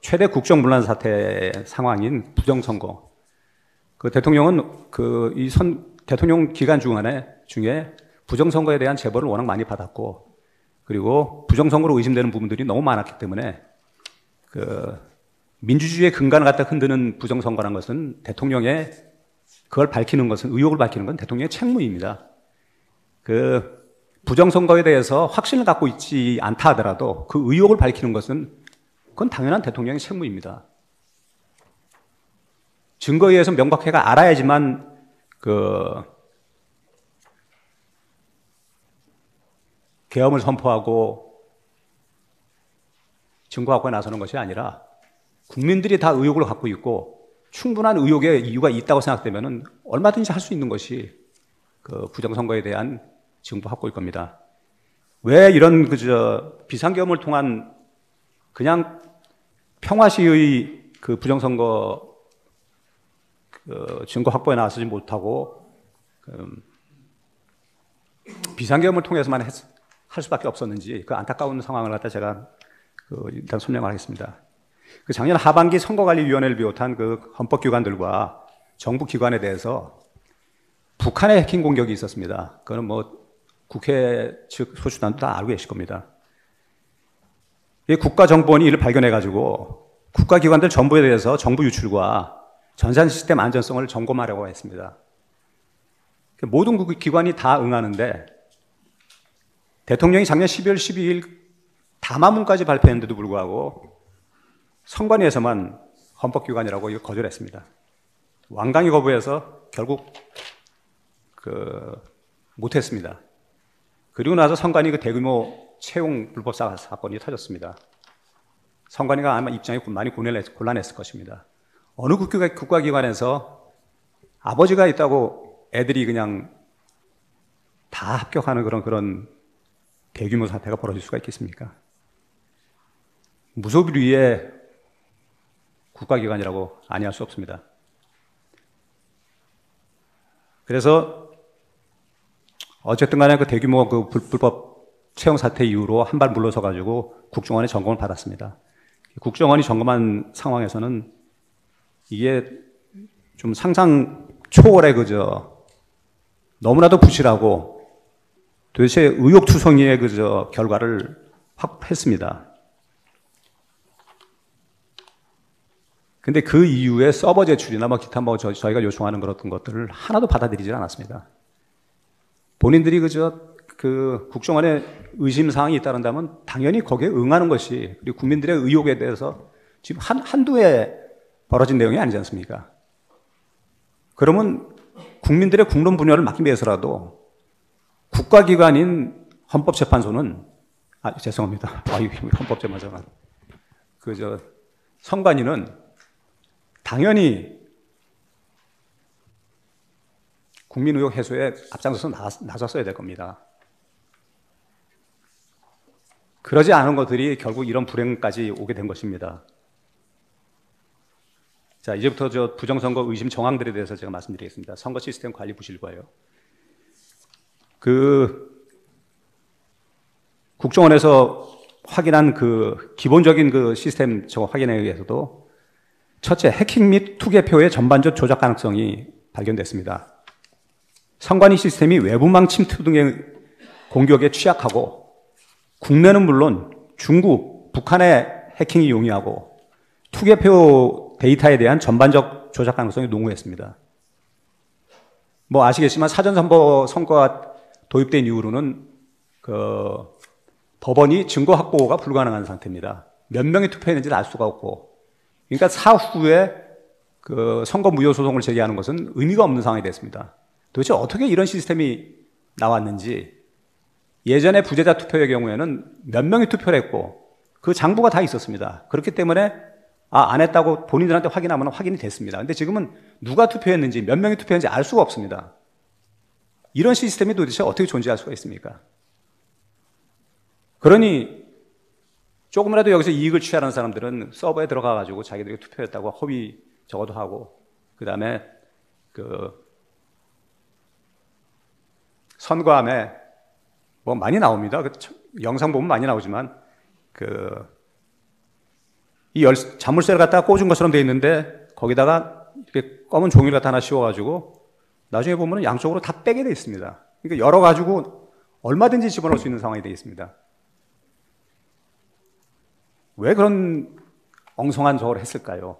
최대 국정문란 사태 상황인 부정선거. 그 대통령은 대통령 기간 중에 부정선거에 대한 제보를 워낙 많이 받았고, 그리고 부정선거로 의심되는 부분들이 너무 많았기 때문에 민주주의의 근간을 갖다 흔드는 부정선거라는 것은 그걸 밝히는 것은, 의혹을 밝히는 건 대통령의 책무입니다. 부정선거에 대해서 확신을 갖고 있지 않다 하더라도 그 의혹을 밝히는 것은 그건 당연한 대통령의 책무입니다. 증거에 의해서 명백해가 알아야지만 계엄을 선포하고 증거 확보에 나서는 것이 아니라 국민들이 다 의혹을 갖고 있고 충분한 의혹의 이유가 있다고 생각되면 얼마든지 할 수 있는 것이 부정선거에 대한 증거 확보일 겁니다. 왜 이런 비상계엄을 통한 그냥 평화시의 부정선거 증거 확보에 나서지 못하고 비상계엄을 통해서만 할 수밖에 없었는지 그 안타까운 상황을 갖다 제가 일단 설명을 하겠습니다. 작년 하반기 선거관리위원회를 비롯한 헌법기관들과 정부기관에 대해서 북한의 해킹 공격이 있었습니다. 그거는 국회 측 소수단도 다 알고 계실 겁니다. 국가정보원이 이를 발견해가지고 국가기관들 정보에 대해서 정보 유출과 전산 시스템 안전성을 점검하려고 했습니다. 모든 기관이 다 응하는데 대통령이 작년 12월 12일 담화문까지 발표했는데도 불구하고 선관위에서만 헌법기관이라고 이거 거절했습니다. 완강히 거부해서 결국 못했습니다. 그리고 나서 선관위 대규모 채용 불법 사건이 터졌습니다. 선관위가 아마 입장이 많이 곤란했을 것입니다. 어느 국가기관에서 아버지가 있다고 애들이 그냥 다 합격하는 그런 대규모 사태가 벌어질 수가 있겠습니까? 무소불위의 국가기관이라고 아니할 수 없습니다. 그래서 어쨌든 간에 대규모 불법 채용 사태 이후로 한 발 물러서 가지고 국정원의 점검을 받았습니다. 국정원이 점검한 상황에서는 이게 좀 상상 초월의 너무나도 부실하고 도대체 의혹투성이의 결과를 확보했습니다. 근데 그 이후에 서버 제출이나 기타 저희가 요청하는 그런 것들을 하나도 받아들이질 않았습니다. 본인들이 국정원에 의심사항이 있다는다면 당연히 거기에 응하는 것이, 그리고 국민들의 의혹에 대해서 지금 한두에 벌어진 내용이 아니지 않습니까? 그러면 국민들의 국론 분열을 막기 위해서라도 국가기관인 헌법재판소는, 죄송합니다. 헌법재판소가. 선관위는 당연히 국민 의혹 해소에 앞장서서 나섰어야 될 겁니다. 그러지 않은 것들이 결국 이런 불행까지 오게 된 것입니다. 자, 이제부터 부정선거 의심 정황들에 대해서 제가 말씀드리겠습니다. 선거 시스템 관리 부실과요. 국정원에서 확인한 기본적인 시스템 확인에 의해서도 첫째, 해킹 및 투개표의 전반적 조작 가능성이 발견됐습니다. 선관위 시스템이 외부망 침투 등의 공격에 취약하고 국내는 물론 중국, 북한의 해킹이 용이하고 투개표 데이터에 대한 전반적 조작 가능성이 농후했습니다. 아시겠지만 사전선거가 도입된 이후로는 법원이 증거 확보가 불가능한 상태입니다. 몇 명이 투표했는지를 알 수가 없고, 그러니까 사후에 선거 무효 소송을 제기하는 것은 의미가 없는 상황이 됐습니다. 도대체 어떻게 이런 시스템이 나왔는지, 예전에 부재자 투표의 경우에는 몇 명이 투표를 했고 그 장부가 다 있었습니다. 그렇기 때문에 안 했다고 본인들한테 확인하면 확인이 됐습니다. 근데 지금은 누가 투표했는지, 몇 명이 투표했는지 알 수가 없습니다. 이런 시스템이 도대체 어떻게 존재할 수가 있습니까? 그러니 조금이라도 여기서 이익을 취하는 사람들은 서버에 들어가가지고 자기들이 투표했다고 허위 적어도 하고, 그 다음에 선거함에 많이 나옵니다. 영상 보면 많이 나오지만 자물쇠를 갖다가 꽂은 것처럼 되어 있는데 거기다가 이렇게 검은 종이를 갖다 하나 씌워가지고 나중에 보면 양쪽으로 다 빼게 되어 있습니다. 그러니까 열어가지고 얼마든지 집어넣을 수 있는 상황이 되어 있습니다. 왜 그런 엉성한 저걸 했을까요?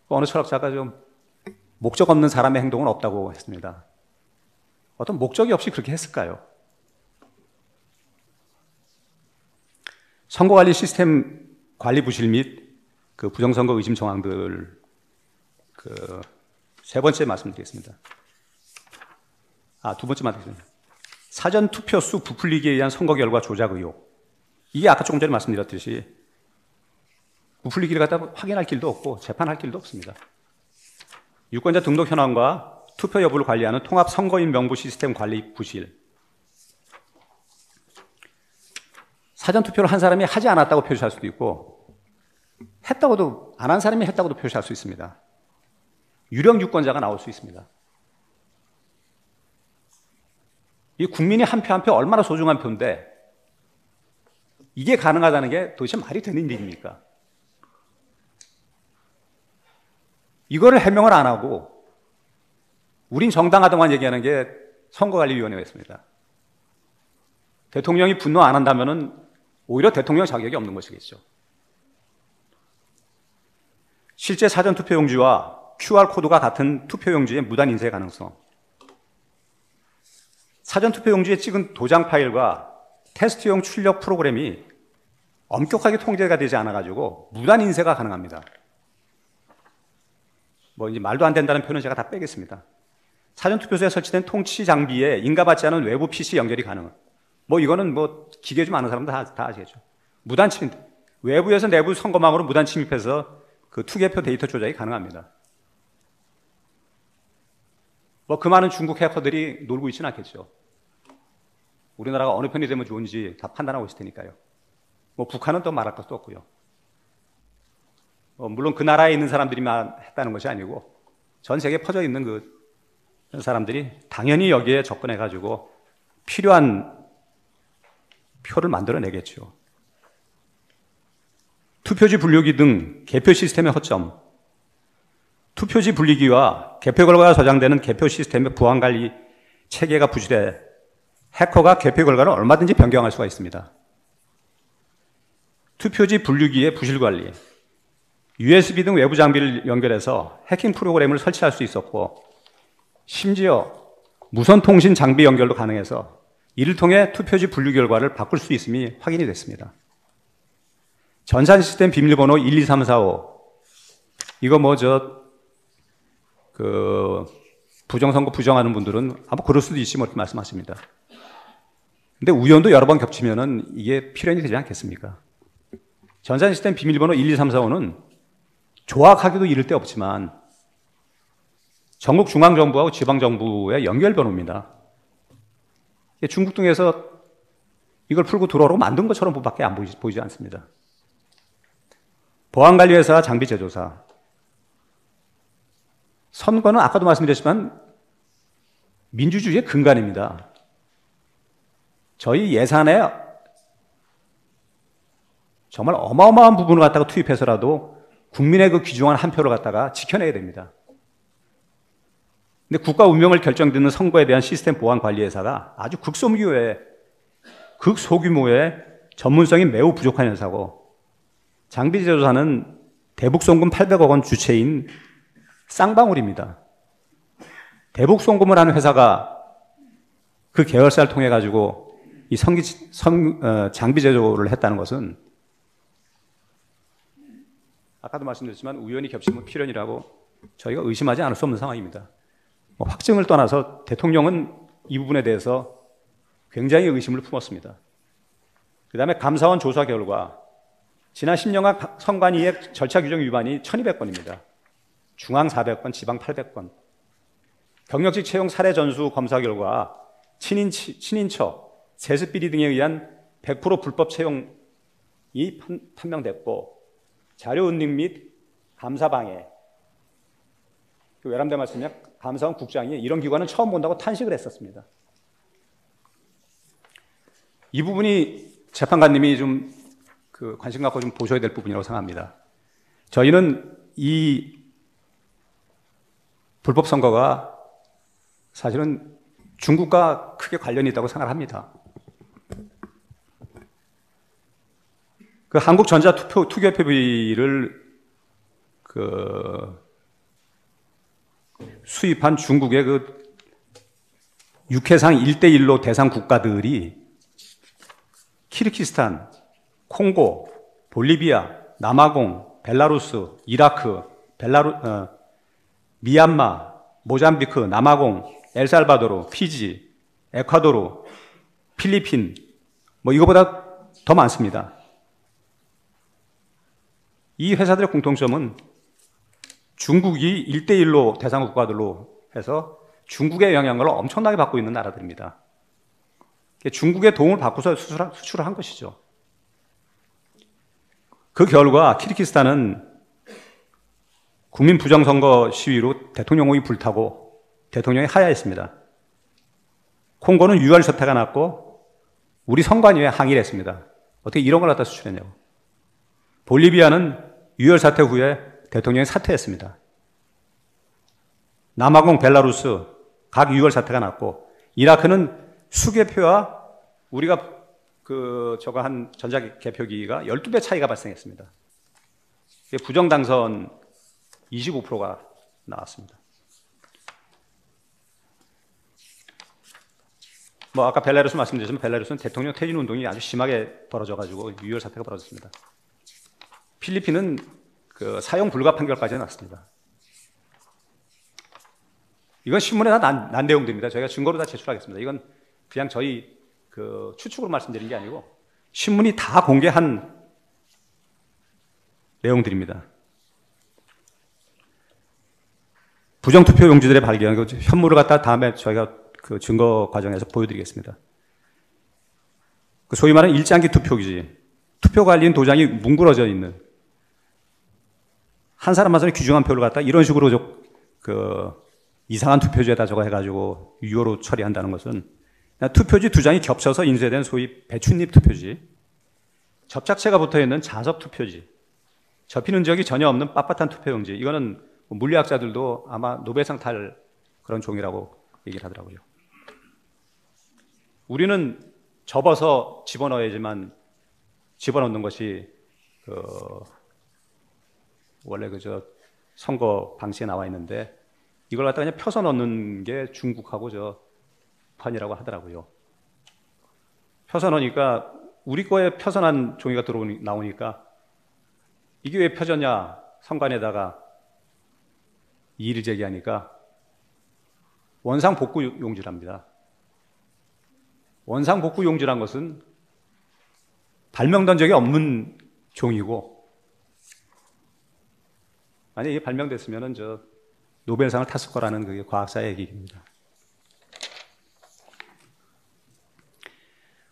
어느 철학자가 좀 목적 없는 사람의 행동은 없다고 했습니다. 어떤 목적이 없이 그렇게 했을까요? 선거관리 시스템 관리 부실 및 그 부정선거 의심 정황들 세 번째 말씀드리겠습니다. 두 번째 말씀드리겠습니다. 사전 투표수 부풀리기에 의한 선거 결과 조작 의혹. 이게 아까 조금 전에 말씀드렸듯이 부풀리기를 갖다 확인할 길도 없고 재판할 길도 없습니다. 유권자 등록 현황과 투표 여부를 관리하는 통합 선거인 명부 시스템 관리 부실. 사전 투표를 한 사람이 하지 않았다고 표시할 수도 있고 했다고도 안 한 사람이 했다고도 표시할 수 있습니다. 유령 유권자가 나올 수 있습니다. 이 국민이 한 표 한 표 얼마나 소중한 표인데 이게 가능하다는 게 도대체 말이 되는 일입니까? 이거를 해명을 안 하고 우린 정당하다고만 얘기하는 게 선거관리위원회였습니다. 대통령이 분노 안 한다면은 오히려 대통령 자격이 없는 것이겠죠. 실제 사전투표용지와 QR코드가 같은 투표용지의 무단 인쇄 가능성. 사전투표용지에 찍은 도장 파일과 테스트용 출력 프로그램이 엄격하게 통제가 되지 않아가지고 무단 인쇄가 가능합니다. 이제 말도 안 된다는 표현은 제가 다 빼겠습니다. 사전투표소에 설치된 통치 장비에 인가받지 않은 외부 PC 연결이 가능. 이거는 기계 좀 아는 사람도 다 아시겠죠. 무단 침입. 외부에서 내부 선거망으로 무단 침입해서 그 투개표 데이터 조작이 가능합니다. 그 많은 중국 해커들이 놀고 있지는 않겠죠. 우리나라가 어느 편이 되면 좋은지 다 판단하고 있을 테니까요. 북한은 또 말할 것도 없고요. 물론 그 나라에 있는 사람들이만 했다는 것이 아니고 전 세계에 퍼져 있는 그 사람들이 당연히 여기에 접근해가지고 필요한 표를 만들어내겠죠. 투표지 분류기 등 개표 시스템의 허점, 투표지 분리기와 개표 결과가 저장되는 개표 시스템의 보안 관리 체계가 부실해 해커가 개표 결과를 얼마든지 변경할 수가 있습니다. 투표지 분류기의 부실 관리, USB 등 외부 장비를 연결해서 해킹 프로그램을 설치할 수 있었고 심지어 무선 통신 장비 연결도 가능해서 이를 통해 투표지 분류 결과를 바꿀 수 있음이 확인이 됐습니다. 전산 시스템 비밀번호 123455 이거 부정선거 부정하는 분들은 아마 그럴 수도 있지 이렇게 말씀하십니다. 근데 우연도 여러 번 겹치면은 이게 필연이 되지 않겠습니까? 전산 시스템 비밀번호 12345는 조악하기도 이를 데 없지만 전국 중앙정부하고 지방정부의 연결번호입니다. 중국 등에서 이걸 풀고 들어오라고 만든 것처럼 밖에 안 보이지 않습니다. 보안관리회사 장비 제조사. 선거는 아까도 말씀드렸지만 민주주의의 근간입니다. 저희 예산에 정말 어마어마한 부분을 갖다가 투입해서라도 국민의 그 귀중한 한 표를 갖다가 지켜내야 됩니다. 근데 국가 운명을 결정짓는 선거에 대한 시스템 보안 관리회사가 아주 극소규모의 전문성이 매우 부족한 회사고 장비 제조사는 대북송금 800억 원 주체인 쌍방울입니다. 대북송금을 하는 회사가 그 계열사를 통해 가지고 이 장비 제조를 했다는 것은 아까도 말씀드렸지만 우연히 겹치면 필연이라고 저희가 의심하지 않을 수 없는 상황입니다. 확증을 떠나서 대통령은 이 부분에 대해서 굉장히 의심을 품었습니다. 그 다음에 감사원 조사 결과 지난 10년간 선관위의 절차 규정 위반이 1200건입니다. 중앙 400건, 지방 800건. 경력직 채용 사례 전수 검사 결과 친인처, 세습비리 등에 의한 100% 불법 채용이 판명됐고 자료 은닉 및 감사 방해. 외람된 말씀이냐? 감사원 국장이 이런 기관은 처음 본다고 탄식을 했었습니다. 이 부분이 재판관님이 좀 관심 갖고 좀 보셔야 될 부분이라고 생각합니다. 저희는 이 불법 선거가 사실은 중국과 크게 관련이 있다고 생각합니다. 그 한국전자투표비를 수입한 중국의 육해상 1대1로 대상 국가들이 키르기스탄, 콩고, 볼리비아, 남아공, 벨라루스, 이라크, 미얀마, 모잠비크, 남아공, 엘살바도르, 피지, 에콰도르, 필리핀, 이거보다 더 많습니다. 이 회사들의 공통점은 중국이 1대1로 대상 국가들로 해서 중국의 영향을 엄청나게 받고 있는 나라들입니다. 중국의 도움을 받고서 수출을 한 것이죠. 그 결과 키르기스탄은 국민 부정선거 시위로 대통령이 불타고 대통령이 하야했습니다. 콩고는 유혈 사태가 났고 우리 선관위에 항의를 했습니다. 어떻게 이런 걸 갖다 수출했냐고. 볼리비아는 유혈 사태 후에 대통령이 사퇴했습니다. 남아공, 벨라루스 각 유혈 사태가 났고 이라크는 수개표와 우리가 저거 한 전자개표기가 12배 차이가 발생했습니다. 부정당선 25%가 나왔습니다. 아까 벨라루스 말씀드렸지만 벨라루스는 대통령 퇴진 운동이 아주 심하게 벌어져가지고 유혈 사태가 벌어졌습니다. 필리핀은 사형 불가 판결까지 났습니다. 이건 신문에 다 난 내용들입니다. 저희가 증거로 다 제출하겠습니다. 이건 그냥 저희 추측으로 말씀드린 게 아니고 신문이 다 공개한 내용들입니다. 부정투표 용지들의 발견, 현물을 갖다 다음에 저희가 증거 과정에서 보여드리겠습니다. 소위 말하는 일장기 투표기지, 투표 관리인 도장이 뭉그러져 있는 한 사람 한 사람이 귀중한 표를 갖다 이런 식으로 이상한 투표지에다 저거 해가지고 유효로 처리한다는 것은 투표지 두 장이 겹쳐서 인쇄된 소위 배춧잎 투표지, 접착체가 붙어있는 자석 투표지, 접히는 적이 전혀 없는 빳빳한 투표용지, 이거는 물리학자들도 아마 노벨상 탈 그런 종이라고 얘기를 하더라고요. 우리는 접어서 집어넣어야지만 집어넣는 것이 원래 선거 방식에 나와 있는데 이걸 갖다 그냥 펴서 넣는 게 중국하고 판이라고 하더라고요. 펴서 넣으니까 우리 거에 펴서난 종이가 나오니까 이게 왜 펴졌냐 선관에다가 이의를 제기하니까 원상 복구 용지랍니다. 원상 복구 용지란 것은 발명된 적이 없는 종이고 만약에 이게 발명됐으면 노벨상을 탔을 거라는 그게 과학자의 얘기입니다.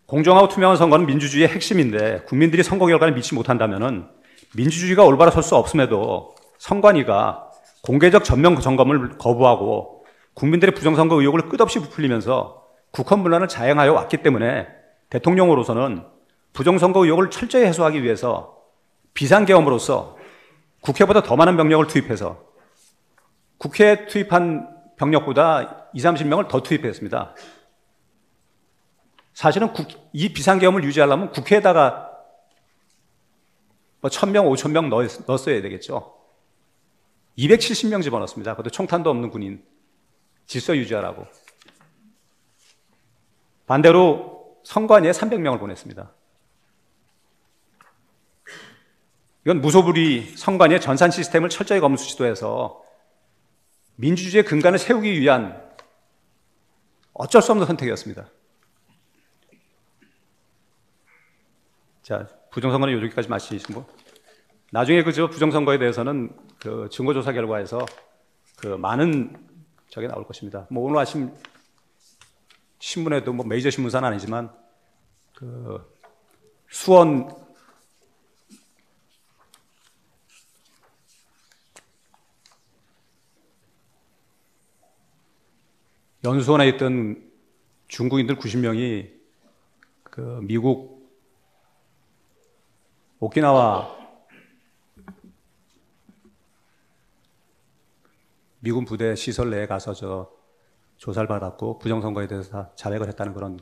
공정하고 투명한 선거는 민주주의의 핵심인데 국민들이 선거 결과를 믿지 못한다면 민주주의가 올바로 설 수 없음에도 선관위가 공개적 전면 점검을 거부하고 국민들의 부정선거 의혹을 끝없이 부풀리면서 국헌문란을 자행하여 왔기 때문에 대통령으로서는 부정선거 의혹을 철저히 해소하기 위해서 비상계엄으로서 국회보다 더 많은 병력을 투입해서 국회에 투입한 병력보다 20, 30명을 더 투입했습니다. 사실은 이 비상계엄을 유지하려면 국회에다가 1000명, 5000명 넣었어야 되겠죠. 270명 집어넣었습니다. 그것도 총탄도 없는 군인. 질서 유지하라고. 반대로 선관위에 300명을 보냈습니다. 이건 무소불위 선관위의 전산 시스템을 철저히 검수 시도해서 민주주의의 근간을 세우기 위한 어쩔 수 없는 선택이었습니다. 자, 부정선거는 여기까지 마치시고 나중에 부정선거에 대해서는 증거조사 결과에서 많은 저게 나올 것입니다. 오늘 아침 신문에도 메이저 신문사는 아니지만 수원 연수원에 있던 중국인들 90명이 미국 오키나와 미군 부대 시설 내에 가서 조사를 받았고 부정선거에 대해서 다 자백을 했다는 그런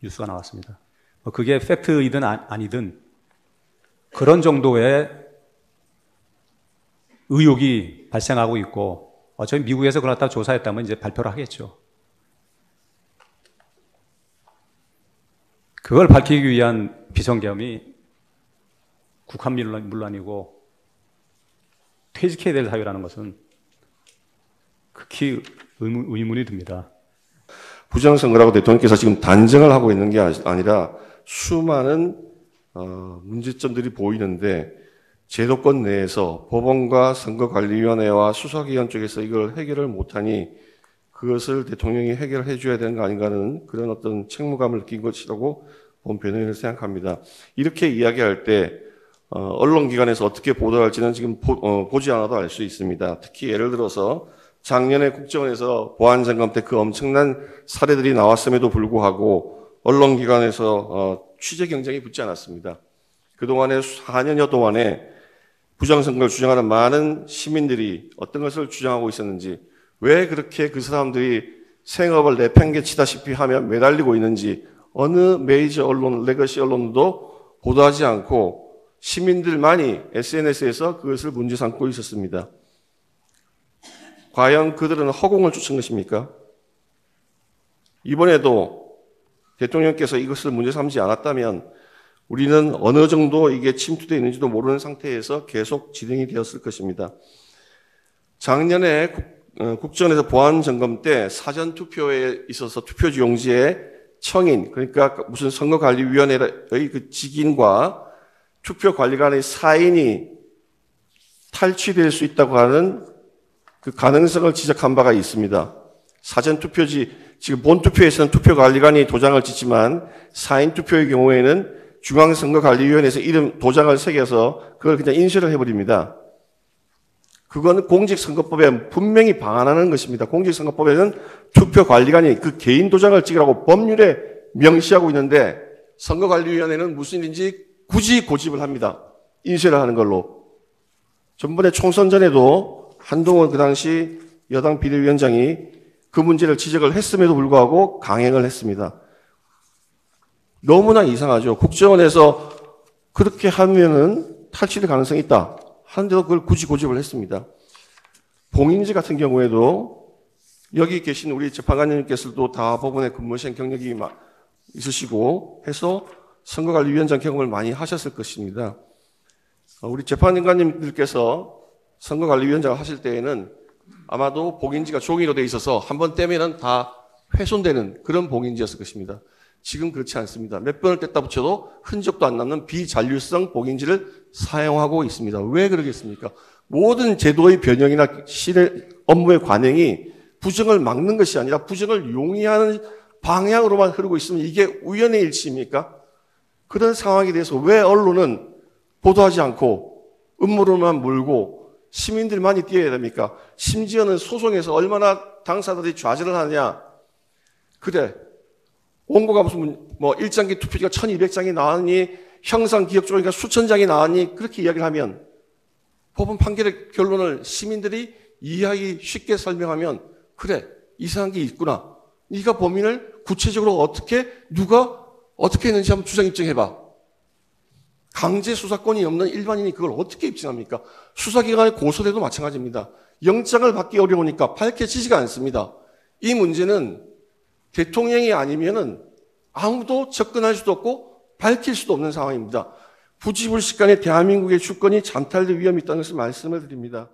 뉴스가 나왔습니다. 그게 팩트이든 아니든 그런 정도의 의혹이 발생하고 있고 어차피 미국에서 그걸 갖다 조사했다면 이제 발표를 하겠죠. 그걸 밝히기 위한 비선겸이 국한 문란이고 퇴직해야 될 사유라는 것은 극히 의문이 듭니다. 부정선거라고 대통령께서 지금 단정을 하고 있는 게 아니라 수많은 문제점들이 보이는데 제도권 내에서 법원과 선거관리위원회와 수사기관 쪽에서 이걸 해결을 못하니 그것을 대통령이 해결해 줘야 되는 거 아닌가 하는 그런 어떤 책무감을 느낀 것이라고 본변호인은 생각합니다. 이렇게 이야기할 때 언론기관에서 어떻게 보도할지는 지금 보지 않아도 알 수 있습니다. 특히 예를 들어서 작년에 국정원에서 보안점검 때 그 엄청난 사례들이 나왔음에도 불구하고 언론기관에서 취재 경쟁이 붙지 않았습니다. 그동안에 4년여 동안에 부정선거를 주장하는 많은 시민들이 어떤 것을 주장하고 있었는지, 왜 그렇게 그 사람들이 생업을 내팽개치다시피 하며 매달리고 있는지 어느 메이저 언론, 레거시 언론도 보도하지 않고 시민들만이 SNS에서 그것을 문제 삼고 있었습니다. 과연 그들은 허공을 쫓은 것입니까? 이번에도 대통령께서 이것을 문제 삼지 않았다면 우리는 어느 정도 이게 침투되어 있는지도 모르는 상태에서 계속 진행이 되었을 것입니다. 작년에 국정원에서 보안점검 때 사전투표에 있어서 투표지 용지에 청인, 그러니까 무슨 선거관리위원회의 그 직인과 투표관리관의 사인이 탈취될 수 있다고 하는 그 가능성을 지적한 바가 있습니다. 사전투표지, 지금 본투표에서는 투표관리관이 도장을 찍지만 사인투표의 경우에는 중앙선거관리위원회에서 이름 도장을 새겨서 그걸 그냥 인쇄를 해버립니다. 그건 공직선거법에 분명히 반하는 것입니다. 공직선거법에는 투표관리관이 그 개인 도장을 찍으라고 법률에 명시하고 있는데 선거관리위원회는 무슨 일인지 굳이 고집을 합니다. 인쇄를 하는 걸로. 전번에 총선 전에도 한동훈 그 당시 여당 비대위원장이 그 문제를 지적을 했음에도 불구하고 강행을 했습니다. 너무나 이상하죠. 국정원에서 그렇게 하면은 탈취될 가능성이 있다 하는데도 그걸 굳이 고집을 했습니다. 봉인지 같은 경우에도 여기 계신 우리 재판관님께서도 다 법원에 근무하신 경력이 있으시고 해서 선거관리위원장 경험을 많이 하셨을 것입니다. 우리 재판관님들께서 선거관리위원장을 하실 때에는 아마도 봉인지가 종이로 돼 있어서 한번 떼면은 다 훼손되는 그런 봉인지였을 것입니다. 지금 그렇지 않습니다. 몇 번을 뗐다 붙여도 흔적도 안 남는 비잔류성 봉인지를 사용하고 있습니다. 왜 그러겠습니까? 모든 제도의 변형이나 실의 업무의 관행이 부정을 막는 것이 아니라 부정을 용이하는 방향으로만 흐르고 있으면 이게 우연의 일치입니까? 그런 상황에 대해서 왜 언론은 보도하지 않고 음모론만 몰고 시민들만이 뛰어야 됩니까? 심지어는 소송에서 얼마나 당사자들이 좌절을 하느냐. 그래, 원고가 무슨 1장기 투표지가 1200장이 나왔니? 형상기억조가 수천 장이 나왔니? 그렇게 이야기를 하면 법원 판결의 결론을 시민들이 이해하기 쉽게 설명하면 그래, 이상한 게 있구나. 네가 범인을 구체적으로 누가 어떻게 했는지 한번 주장 입증해봐. 강제 수사권이 없는 일반인이 그걸 어떻게 입증합니까? 수사기관의 고소돼도 마찬가지입니다. 영장을 받기 어려우니까 밝혀지지가 않습니다. 이 문제는 대통령이 아니면은 아무도 접근할 수도 없고 밝힐 수도 없는 상황입니다. 부지불식간에 대한민국의 주권이 잠탈될 위험이 있다는 것을 말씀을 드립니다.